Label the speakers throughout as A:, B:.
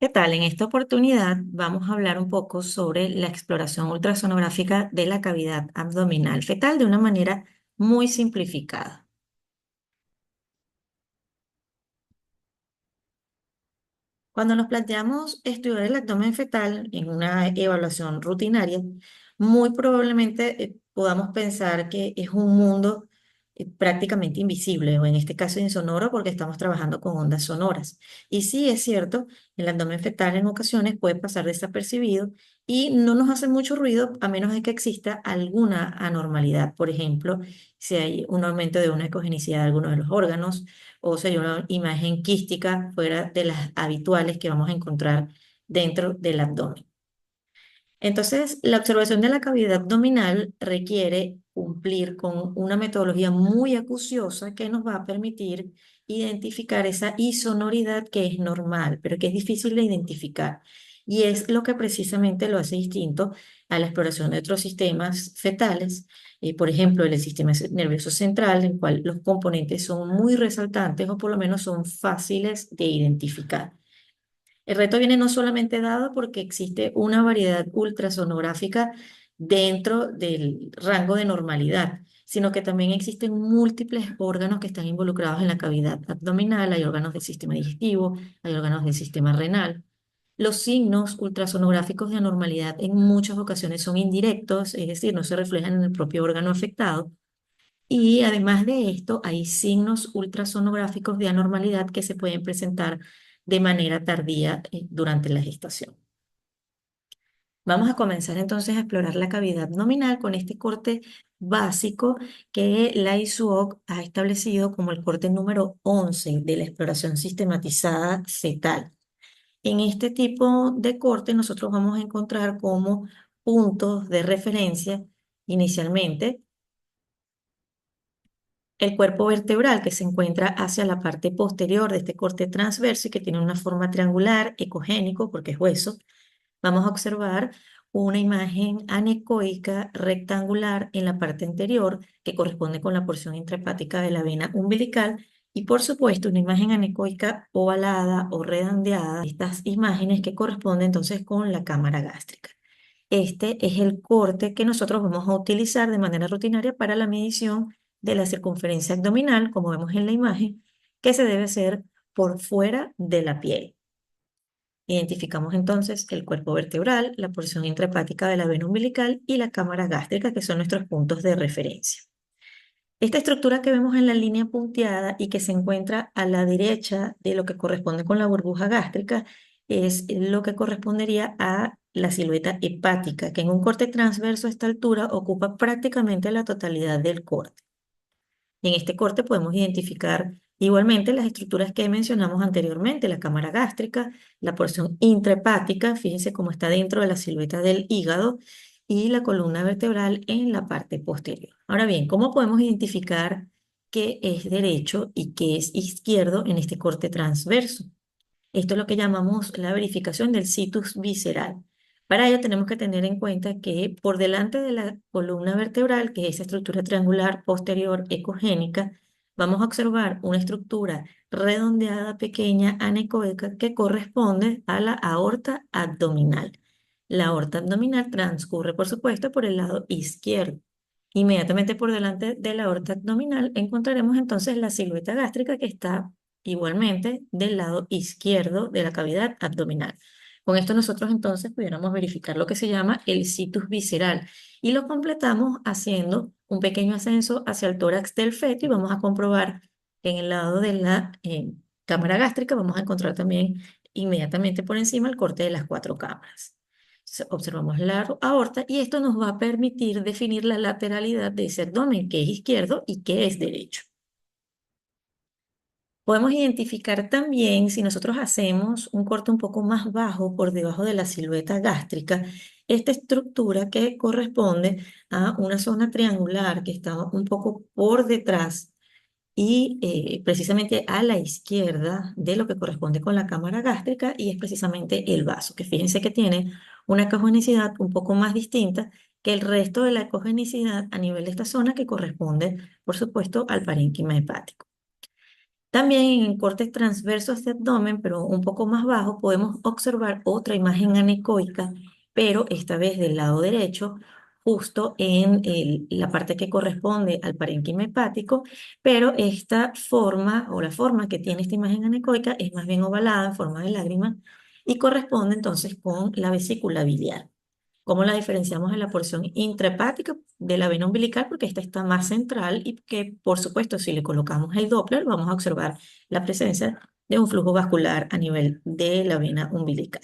A: ¿Qué tal? En esta oportunidad vamos a hablar un poco sobre la exploración ultrasonográfica de la cavidad abdominal fetal de una manera muy simplificada. Cuando nos planteamos estudiar el abdomen fetal en una evaluación rutinaria, muy probablemente podamos pensar que es un mundo prácticamente invisible, o en este caso insonoro, porque estamos trabajando con ondas sonoras. Y sí, es cierto, el abdomen fetal en ocasiones puede pasar desapercibido y no nos hace mucho ruido a menos de que exista alguna anormalidad. Por ejemplo, si hay un aumento de una ecogenicidad de alguno de los órganos, o sería una imagen quística fuera de las habituales que vamos a encontrar dentro del abdomen. Entonces, la observación de la cavidad abdominal requiere cumplir con una metodología muy acuciosa que nos va a permitir identificar esa isonoridad que es normal, pero que es difícil de identificar. Y es lo que precisamente lo hace distinto a la exploración de otros sistemas fetales, por ejemplo, el sistema nervioso central, en el cual los componentes son muy resaltantes o por lo menos son fáciles de identificar. El reto viene no solamente dado porque existe una variedad ultrasonográfica dentro del rango de normalidad, sino que también existen múltiples órganos que están involucrados en la cavidad abdominal. Hay órganos del sistema digestivo, hay órganos del sistema renal. Los signos ultrasonográficos de anormalidad en muchas ocasiones son indirectos, es decir, no se reflejan en el propio órgano afectado. Y además de esto, hay signos ultrasonográficos de anormalidad que se pueden presentar de manera tardía durante la gestación. Vamos a comenzar entonces a explorar la cavidad abdominal con este corte básico que la ISUOC ha establecido como el corte número 11 de la exploración sistematizada fetal. En este tipo de corte nosotros vamos a encontrar como puntos de referencia inicialmente el cuerpo vertebral que se encuentra hacia la parte posterior de este corte transverso y que tiene una forma triangular, ecogénico, porque es hueso. Vamos a observar una imagen anecoica rectangular en la parte anterior que corresponde con la porción intrahepática de la vena umbilical y por supuesto una imagen anecoica ovalada o redondeada. Estas imágenes que corresponden entonces con la cámara gástrica. Este es el corte que nosotros vamos a utilizar de manera rutinaria para la medición de la circunferencia abdominal, como vemos en la imagen, que se debe hacer por fuera de la piel. Identificamos entonces el cuerpo vertebral, la porción intrahepática de la vena umbilical y la cámara gástrica, que son nuestros puntos de referencia. Esta estructura que vemos en la línea punteada y que se encuentra a la derecha de lo que corresponde con la burbuja gástrica es lo que correspondería a la silueta hepática, que en un corte transverso a esta altura ocupa prácticamente la totalidad del corte. En este corte podemos identificar igualmente las estructuras que mencionamos anteriormente, la cámara gástrica, la porción intrahepática, fíjense cómo está dentro de la silueta del hígado, y la columna vertebral en la parte posterior. Ahora bien, ¿cómo podemos identificar qué es derecho y qué es izquierdo en este corte transverso? Esto es lo que llamamos la verificación del situs visceral. Para ello tenemos que tener en cuenta que por delante de la columna vertebral, que es esa estructura triangular posterior ecogénica, vamos a observar una estructura redondeada, pequeña, anecoica, que corresponde a la aorta abdominal. La aorta abdominal transcurre, por supuesto, por el lado izquierdo. Inmediatamente por delante de la aorta abdominal encontraremos entonces la silueta gástrica que está igualmente del lado izquierdo de la cavidad abdominal. Con esto nosotros entonces pudiéramos verificar lo que se llama el situs visceral y lo completamos haciendo un pequeño ascenso hacia el tórax del feto y vamos a comprobar en el lado de la cámara gástrica, vamos a encontrar también inmediatamente por encima el corte de las cuatro cámaras. Observamos la aorta y esto nos va a permitir definir la lateralidad de ese abdomen, que es izquierdo y que es derecho. Podemos identificar también, si nosotros hacemos un corte un poco más bajo por debajo de la silueta gástrica, esta estructura que corresponde a una zona triangular que está un poco por detrás y precisamente a la izquierda de lo que corresponde con la cámara gástrica y es precisamente el vaso, que fíjense que tiene una ecogenicidad un poco más distinta que el resto de la ecogenicidad a nivel de esta zona que corresponde, por supuesto, al parénquima hepático. También en el corte transverso a este abdomen, pero un poco más bajo, podemos observar otra imagen anecoica, pero esta vez del lado derecho, justo en la parte que corresponde al parénquima hepático, pero esta forma o la forma que tiene esta imagen anecoica es más bien ovalada en forma de lágrima y corresponde entonces con la vesícula biliar. ¿Cómo la diferenciamos en la porción intrahepática de la vena umbilical? Porque esta está más central y que, por supuesto, si le colocamos el Doppler, vamos a observar la presencia de un flujo vascular a nivel de la vena umbilical.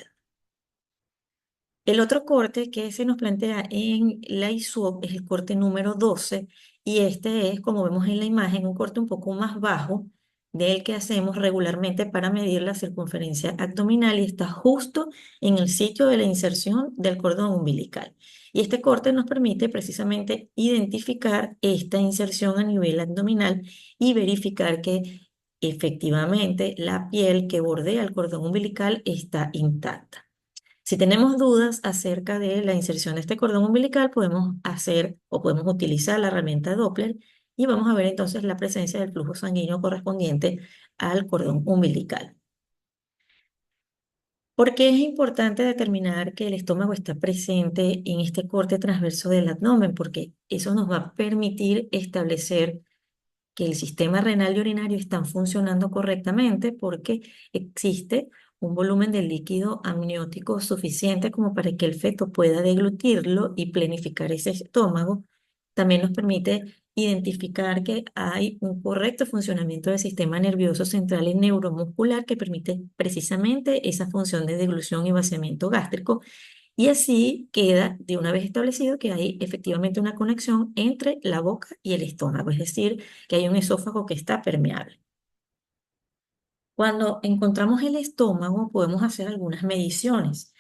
A: El otro corte que se nos plantea en la ISUOP es el corte número 12 y este es, como vemos en la imagen, un corte un poco más bajo del que hacemos regularmente para medir la circunferencia abdominal y está justo en el sitio de la inserción del cordón umbilical. Y este corte nos permite precisamente identificar esta inserción a nivel abdominal y verificar que efectivamente la piel que bordea el cordón umbilical está intacta. Si tenemos dudas acerca de la inserción de este cordón umbilical, podemos hacer o podemos utilizar la herramienta Doppler y vamos a ver entonces la presencia del flujo sanguíneo correspondiente al cordón umbilical. ¿Por qué es importante determinar que el estómago está presente en este corte transverso del abdomen? Porque eso nos va a permitir establecer que el sistema renal y urinario están funcionando correctamente porque existe un volumen de líquido amniótico suficiente como para que el feto pueda deglutirlo y planificar ese estómago. También nos permite identificar que hay un correcto funcionamiento del sistema nervioso central y neuromuscular que permite precisamente esa función de deglución y vaciamiento gástrico y así queda de una vez establecido que hay efectivamente una conexión entre la boca y el estómago, es decir, que hay un esófago que está permeable. Cuando encontramos el estómago, podemos hacer algunas mediciones.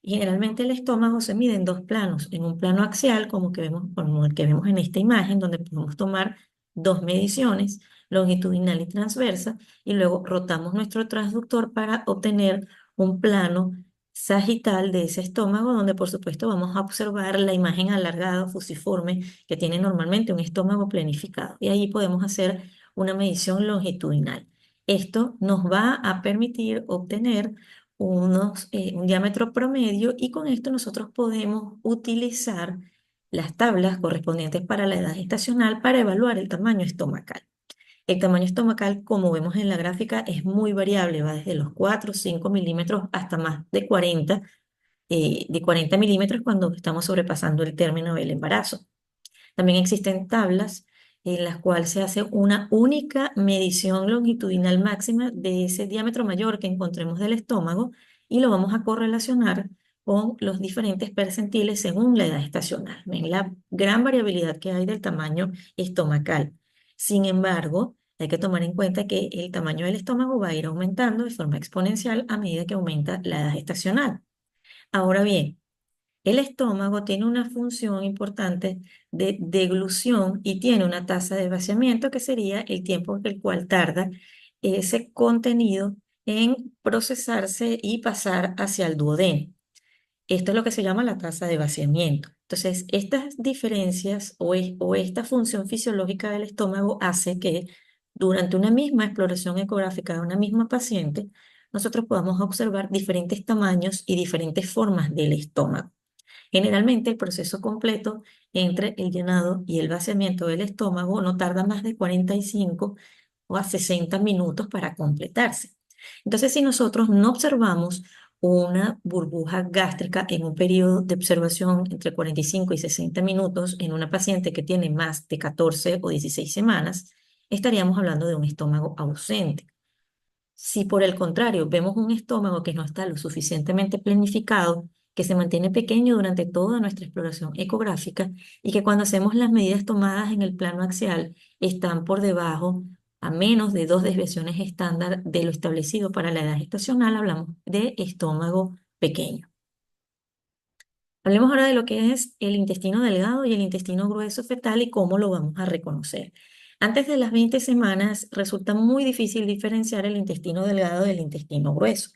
A: Generalmente el estómago se mide en dos planos, en un plano axial, como el que vemos en esta imagen, donde podemos tomar dos mediciones, longitudinal y transversa, y luego rotamos nuestro transductor para obtener un plano sagital de ese estómago, donde por supuesto vamos a observar la imagen alargada, fusiforme, que tiene normalmente un estómago planificado. Y ahí podemos hacer una medición longitudinal. Esto nos va a permitir obtener un diámetro promedio y con esto nosotros podemos utilizar las tablas correspondientes para la edad gestacional para evaluar el tamaño estomacal. El tamaño estomacal, como vemos en la gráfica, es muy variable, va desde los 4 o 5 milímetros hasta más de 40 milímetros cuando estamos sobrepasando el término del embarazo. También existen tablas en las cuales se hace una única medición longitudinal máxima de ese diámetro mayor que encontremos del estómago y lo vamos a correlacionar con los diferentes percentiles según la edad estacional. Ven la gran variabilidad que hay del tamaño estomacal. Sin embargo, hay que tomar en cuenta que el tamaño del estómago va a ir aumentando de forma exponencial a medida que aumenta la edad estacional. Ahora bien, el estómago tiene una función importante de deglución y tiene una tasa de vaciamiento que sería el tiempo en el cual tarda ese contenido en procesarse y pasar hacia el duodeno. Esto es lo que se llama la tasa de vaciamiento. Entonces, estas diferencias o esta función fisiológica del estómago hace que durante una misma exploración ecográfica de una misma paciente, nosotros podamos observar diferentes tamaños y diferentes formas del estómago. Generalmente el proceso completo entre el llenado y el vaciamiento del estómago no tarda más de 45 o a 60 minutos para completarse. Entonces, si nosotros no observamos una burbuja gástrica en un periodo de observación entre 45 y 60 minutos en una paciente que tiene más de 14 o 16 semanas, estaríamos hablando de un estómago ausente. Si por el contrario vemos un estómago que no está lo suficientemente planificado, que se mantiene pequeño durante toda nuestra exploración ecográfica y que cuando hacemos las medidas tomadas en el plano axial están por debajo a menos de dos desviaciones estándar de lo establecido para la edad gestacional, hablamos de estómago pequeño. Hablemos ahora de lo que es el intestino delgado y el intestino grueso fetal y cómo lo vamos a reconocer. Antes de las 20 semanas resulta muy difícil diferenciar el intestino delgado del intestino grueso.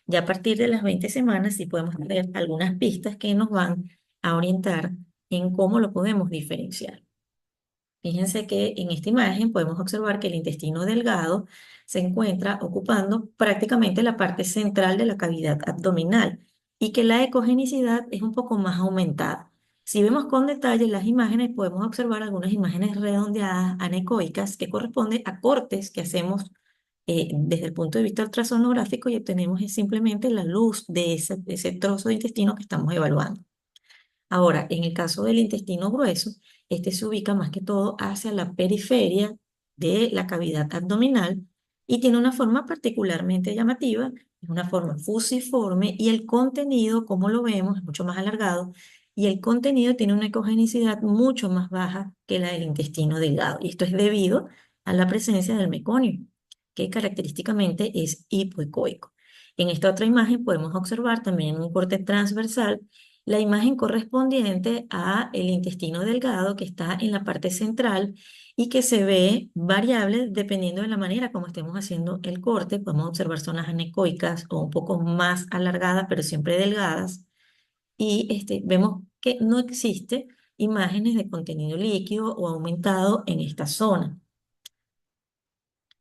A: Ya a partir de las 20 semanas sí podemos tener algunas pistas que nos van a orientar en cómo lo podemos diferenciar. Fíjense que en esta imagen podemos observar que el intestino delgado se encuentra ocupando prácticamente la parte central de la cavidad abdominal y que la ecogenicidad es un poco más aumentada. Si vemos con detalle las imágenes, podemos observar algunas imágenes redondeadas anecoicas que corresponden a cortes que hacemos desde el punto de vista ultrasonográfico y obtenemos simplemente la luz de ese trozo de intestino que estamos evaluando. Ahora, en el caso del intestino grueso, este se ubica más que todo hacia la periferia de la cavidad abdominal y tiene una forma particularmente llamativa, es una forma fusiforme y el contenido, como lo vemos, es mucho más alargado y el contenido tiene una ecogenicidad mucho más baja que la del intestino delgado. Y esto es debido a la presencia del meconio, que característicamente es hipoecoico. En esta otra imagen podemos observar también un corte transversal la imagen correspondiente a el intestino delgado que está en la parte central y que se ve variable dependiendo de la manera como estemos haciendo el corte. Podemos observar zonas anecoicas o un poco más alargadas, pero siempre delgadas. Y vemos que no existe imágenes de contenido líquido o aumentado en esta zona.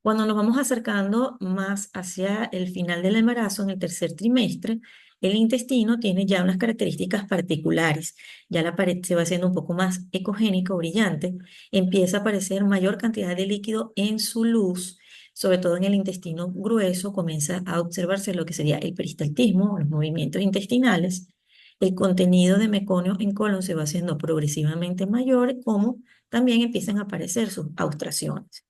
A: Cuando nos vamos acercando más hacia el final del embarazo, en el tercer trimestre, el intestino tiene ya unas características particulares. Ya la pared se va haciendo un poco más ecogénica o brillante. Empieza a aparecer mayor cantidad de líquido en su luz, sobre todo en el intestino grueso. Comienza a observarse lo que sería el peristaltismo, los movimientos intestinales. El contenido de meconio en colon se va haciendo progresivamente mayor, como también empiezan a aparecer sus austraciones.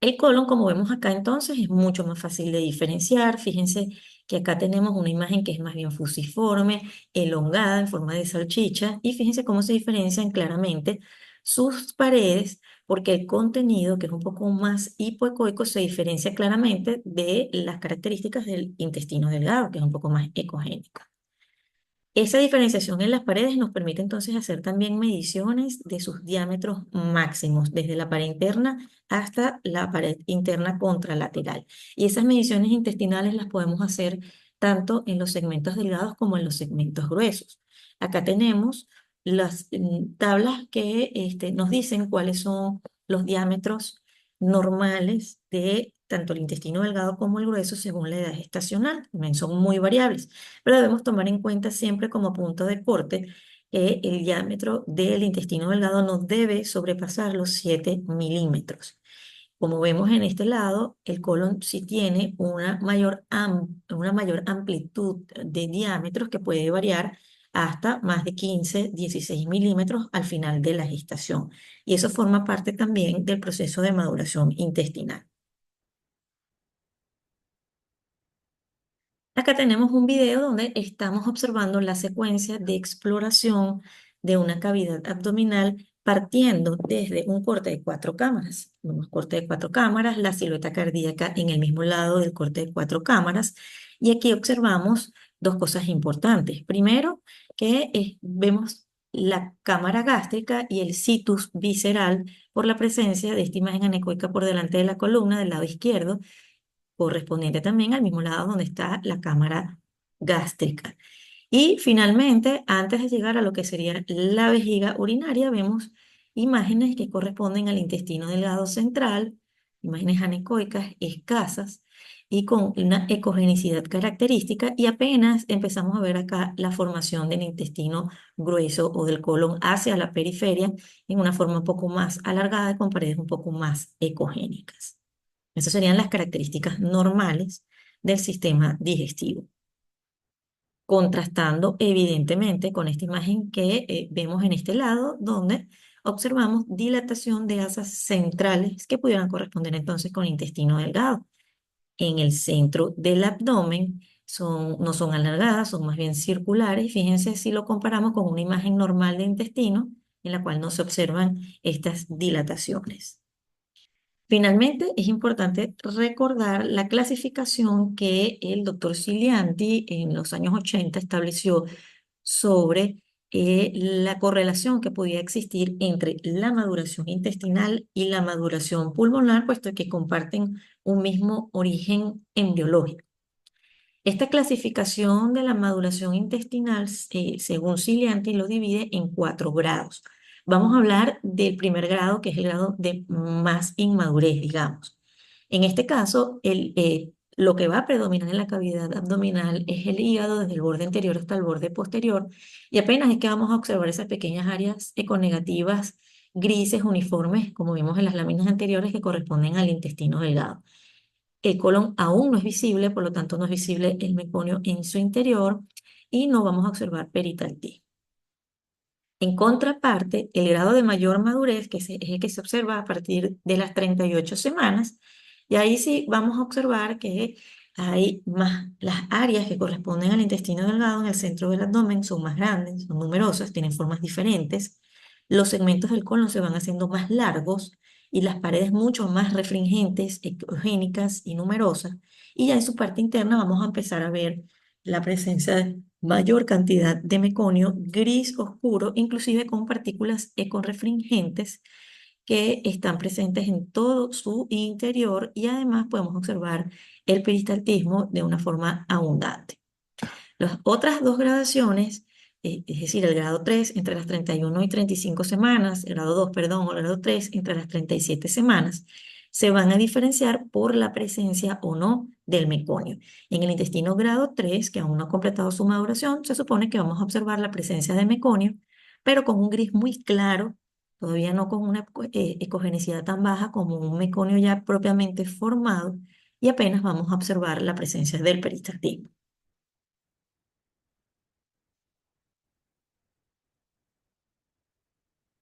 A: El colon, como vemos acá entonces, es mucho más fácil de diferenciar. Fíjense que acá tenemos una imagen que es más bien fusiforme, elongada en forma de salchicha, y fíjense cómo se diferencian claramente sus paredes, porque el contenido, que es un poco más hipoecoico, se diferencia claramente de las características del intestino delgado, que es un poco más ecogénico. Esa diferenciación en las paredes nos permite entonces hacer también mediciones de sus diámetros máximos, desde la pared interna hasta la pared interna contralateral. Y esas mediciones intestinales las podemos hacer tanto en los segmentos delgados como en los segmentos gruesos. Acá tenemos las tablas que nos dicen cuáles son los diámetros normales de tanto el intestino delgado como el grueso según la edad gestacional. También son muy variables, pero debemos tomar en cuenta siempre como punto de corte que el diámetro del intestino delgado no debe sobrepasar los 7 milímetros. Como vemos en este lado, el colon sí tiene una mayor amplitud de diámetros que puede variar hasta más de 15, 16 milímetros al final de la gestación. Y eso forma parte también del proceso de maduración intestinal. Acá tenemos un video donde estamos observando la secuencia de exploración de una cavidad abdominal partiendo desde un corte de 4 cámaras. Un corte de 4 cámaras, la silueta cardíaca en el mismo lado del corte de 4 cámaras. Y aquí observamos dos cosas importantes. Primero, que vemos la cámara gástrica y el situs visceral por la presencia de esta imagen anecoica por delante de la columna del lado izquierdo correspondiente también al mismo lado donde está la cámara gástrica. Y finalmente, antes de llegar a lo que sería la vejiga urinaria, vemos imágenes que corresponden al intestino delgado central, imágenes anecoicas escasas y con una ecogenicidad característica, y apenas empezamos a ver acá la formación del intestino grueso o del colon hacia la periferia en una forma un poco más alargada con paredes un poco más ecogénicas. Esas serían las características normales del sistema digestivo, contrastando evidentemente con esta imagen que vemos en este lado, donde observamos dilatación de asas centrales que pudieran corresponder entonces con el intestino delgado. En el centro del abdomen no son alargadas, son más bien circulares. Fíjense si lo comparamos con una imagen normal de intestino, en la cual no se observan estas dilataciones. Finalmente, es importante recordar la clasificación que el doctor Cilianti en los años 80 estableció sobre la correlación que podía existir entre la maduración intestinal y la maduración pulmonar, puesto que comparten un mismo origen embriológico. Esta clasificación de la maduración intestinal, según Cilianti, lo divide en 4 grados. Vamos a hablar del primer grado, que es el grado de más inmadurez, digamos. En este caso, lo que va a predominar en la cavidad abdominal es el hígado desde el borde anterior hasta el borde posterior y apenas es que vamos a observar esas pequeñas áreas econegativas grises uniformes, como vimos en las láminas anteriores, que corresponden al intestino delgado. El colon aún no es visible, por lo tanto no es visible el meconio en su interior y no vamos a observar peritaltismo. En contraparte, el grado de mayor madurez, es el que se observa a partir de las 38 semanas, y ahí sí vamos a observar que hay más, las áreas que corresponden al intestino delgado en el centro del abdomen son más grandes, son numerosas, tienen formas diferentes, los segmentos del colon se van haciendo más largos y las paredes mucho más refringentes, ecogénicas y numerosas, y ya en su parte interna vamos a empezar a ver la presencia de mayor cantidad de meconio gris oscuro, inclusive con partículas ecorefringentes que están presentes en todo su interior y además podemos observar el peristaltismo de una forma abundante. Las otras dos gradaciones, es decir, el grado 3 entre las 31 y 35 semanas, el grado 2, perdón, o el grado 3 entre las 37 semanas, se van a diferenciar por la presencia o no del meconio. En el intestino grado 3, que aún no ha completado su maduración, se supone que vamos a observar la presencia de meconio, pero con un gris muy claro, todavía no con una ecogenicidad tan baja como un meconio ya propiamente formado, y apenas vamos a observar la presencia del peristaltismo.